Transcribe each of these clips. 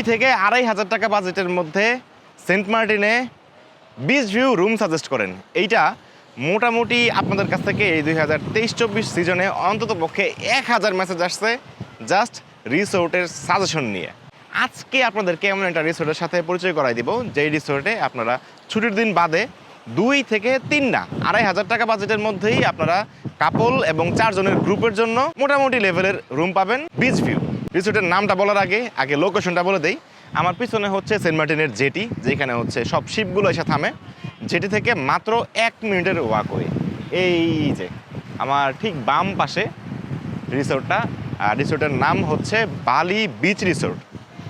থেকে 2500 টাকা বাজেটের মধ্যে সেন্ট মার্টিনে বিচ ভিউ রুম সাজেস্ট করেন। এইটা মোটামুটি আপনাদের কাছ থেকে এই 2023-24 সিজনে অন্তত পক্ষে 1000 মেসেজ আসছে জাস্ট রিসোর্টের সাজেশন নিয়ে। আজকে আপনাদেরকে এমন একটা রিসোর্টের সাথে পরিচয় করাই দিব যেই রিসোর্টে আপনারা ছুটির দিন বাদে 2 থেকে 3 না 2500 টাকা বাজেটের মধ্যেই আপনারা কাপল এবং 4 জনের গ্রুপের জন্য মোটামুটি লেভেলের রুম পাবেন বিচ ভিউ। রিসোর্টের নামটা বলার আগে লোকেশনটা বলে দেই। আমার পিছনে হচ্ছে সেন্ট মার্টিনের জেটি, যেখানে হচ্ছে সব শিপগুলো এসে থামে। জেটি থেকে মাত্র 1 মিনিটের ওয়াকওয়ে। এই যে আমার ঠিক বাম পাশে রিসোর্টটা, আর রিসোর্টের নাম হচ্ছে বালি বিচ রিসোর্ট।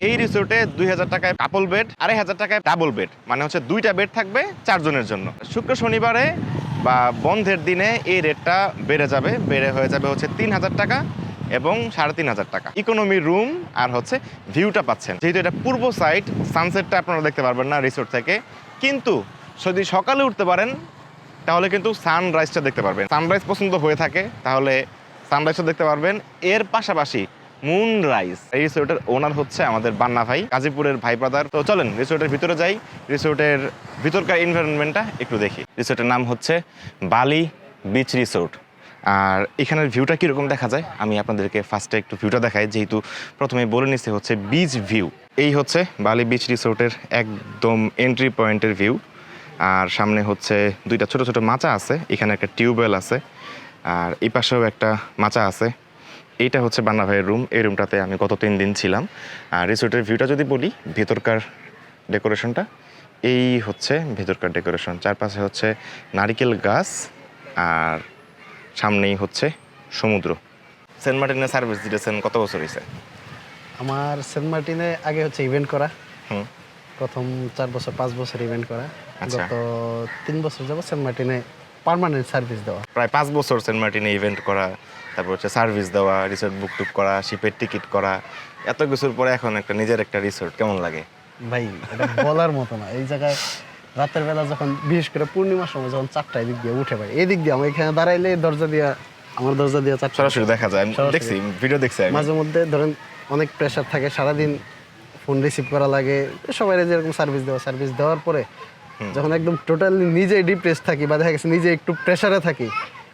এই রিসোর্টে 2000 টাকায় কাপল বেড, 2500 টাকায় ডাবল বেড, মানে হচ্ছে 2টা বেড থাকবে 4 জনের জন্য। শুক্র শনিবারে বা বন্ধের দিনে এই রেটটা বেড়ে হয়ে যাবে হচ্ছে 3000 টাকা এবং 3500 টাকা। ইকোনমি রুম আর হচ্ছে ভিউটা পাচ্ছেন। যেহেতু এটা পূর্ব সাইড, সানসেটটা আপনারা দেখতে পারবেন না রিসোর্ট থেকে, কিন্তু যদি সকালে উঠতে পারেন তাহলে কিন্তু সানরাইজটা দেখতে পারবেন। সানরাইজ পছন্দ হয়ে থাকে তাহলে সানরাইজটা দেখতে পারবেন। এর পাশাপাশি মুনরাইজ। এই রিসোর্টের ওনার হচ্ছে আমাদের বান্না ভাই, গাজীপুরের ভাই ব্রাদার। তো চলেন রিসোর্টের ভিতরে যাই, রিসোর্টের ভিতরকার এনভায়রনমেন্টটা একটু দেখি। রিসোর্টের নাম হচ্ছে বালি বিচ রিসোর্ট। আর এখানের ভিউটা কীরকম দেখা যায় আমি আপনাদেরকে ফার্স্টে একটু ভিউটা দেখাই, যেহেতু প্রথমে বলে নিচ্ছি হচ্ছে বিচ ভিউ। এই হচ্ছে বালি বিচ রিসোর্টের একদম এন্ট্রি পয়েন্টের ভিউ। আর সামনে হচ্ছে 2টা ছোট ছোট মাচা আছে, এখানে একটা টিউবওয়েল আছে, আর এই পাশেও একটা মাচা আছে। এইটা হচ্ছে বান্না ভাইয়ের রুম। এই রুমটাতে আমি গত 3 দিন ছিলাম। আর রিসোর্টের ভিউটা যদি বলি, ভেতরকার ডেকোরেশনটা এই হচ্ছে ভেতরকার ডেকোরেশন। চারপাশে হচ্ছে নারিকেল গাছ আর সামনেই হচ্ছে সমুদ্র। সেন্ট মার্টিনে সার্ভিস দিতেছেন কত বছর হয়েছে? আমার সেন্ট মার্টিনে আগে হচ্ছে ইভেন্ট করা, প্রথম 4 বছর 5 বছর ইভেন্ট করা। গত 3 বছর যাবো সেন্ট মার্টিনে পার্মানেন্ট সার্ভিস দেওয়া। প্রায় 5 বছর সেন্ট মার্টিনে ইভেন্ট করা, তারপর হচ্ছে সার্ভিস দেওয়া, রিসোর্ট বুক টুক করা, শিপের টিকিট করা, এত কিছুর পরে এখন একটা নিজের একটা রিসোর্ট কেমন লাগে ভাই? এটা বলার মতো না। এই জায়গায় রাতের বেলা যখন, বিশেষ করে পূর্ণিমার সময় যখন 4টায় দিক দিয়ে উঠে ভাই, এই দিক দিয়ে আমার এখানে দাঁড়াইলে আমার দরজা দিয়ে 4টা সরাসরি দেখা যায়। আমি দেখছি, ভিডিও দেখছি। মাঝে মধ্যে ধরেন অনেক প্রেশার থাকে, সারাদিন ফোন রিসিভ করা লাগে, সবাই যেরকম সার্ভিস দেওয়ার পরে যখন একদম টোটালি নিজে ডিপ্রেস থাকি বা দেখা গেছে নিজে একটু প্রেশারে থাকি,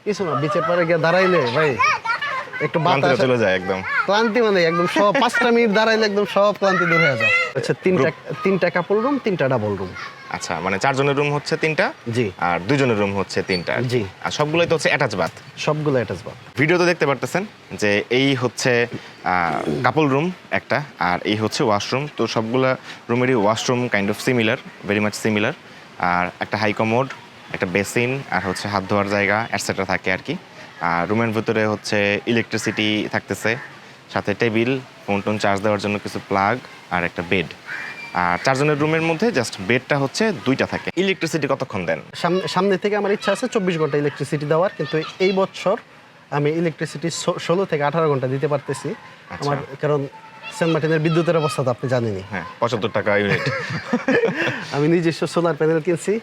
কিছু না বিচের পরে গিয়ে দাঁড়াইলে ভাই একটু বাতাস চলে যায়, একদম ক্লান্তি, মানে একদম সব 5টা মিনিট দাঁড়াইলে একদম সব ক্লান্তি দূর হয়ে যায়। আচ্ছা, 3টা কাপল রুম, 3টা ডাবল রুম। আচ্ছা, মানে 4 জনের রুম হচ্ছে 3টা, জি, আর 2 জনের রুম হচ্ছে 3টা। জি, আর সবগুলোই তো হচ্ছে অ্যাটাচ বাথ। সবগুলো অ্যাটাচ বাথ। ভিডিওতে দেখতে পারতেছেন যে এই হচ্ছে কাপল রুম একটা, আর এই হচ্ছে ওয়াশরুম। তো সবগুলা রুমেরই washroom kind of similar, very much similar. আর একটা হাই কমোড, একটা বেসিন, আর হচ্ছে হাত ধোয়ার জায়গা এটসেট্রা থাকে আর কি। আর রুমের ভিতরে হচ্ছে ইলেকট্রিসিটি থাকতেছে, সাথে টেবিল, ফোন টোন চার্জ দেওয়ার জন্য কিছু প্লাগ, আর একটা বেড। আর 4 জনের রুমের মধ্যে জাস্ট বেডটা হচ্ছে 2টা থাকে। ইলেকট্রিসিটি কতক্ষণ দেন? সামনে থেকে আমার ইচ্ছা আছে 24 ঘন্টা ইলেকট্রিসিটি দেওয়ার, কিন্তু এই বছর আমি ইলেকট্রিসিটি 16 থেকে 18 ঘন্টা দিতে পারতেছি। আমার কারণ সেন্ট মার্টিনের বিদ্যুতের অবস্থা তো আপনি জানেনই। হ্যাঁ, 75 টাকা ইউনিট। আমি নিজস্ব সোলার প্যানেল কিনছি।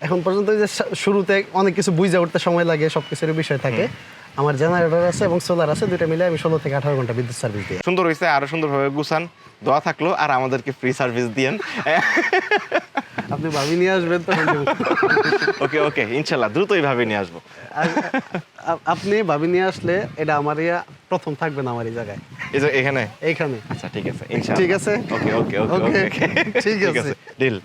এখন পর্যন্ত যে শুরুতে অনেক কিছু বুঝে উঠতে সময় লাগে, সব কিছুর বিষয় থাকে। আমার জেনারেটর আছে এবং সোলার আছে, 2টা মিলে আমি 16 থেকে 18 ঘন্টা বিদ্যুৎ সার্ভিস দিই। সুন্দর হয়েছে, আরো সুন্দরভাবে গুছান, দোয়া থাকলো, আর আমাদেরকে ফ্রি সার্ভিস দিয়েন। আপনি ভাবি নিয়ে আসবেন তো? ওকে, ইনশাল্লাহ দ্রুতই ভাবে নিয়ে আসবো। আপনি ভাবি নিয়ে আসলে এটা আমার প্রথম থাকবেন আমার এই জায়গায়, এইখানে। এইখানে। আচ্ছা, ঠিক আছে, ইনশাল্লাহ। ঠিক আছে, ওকে, ঠিক আছে, ডিল।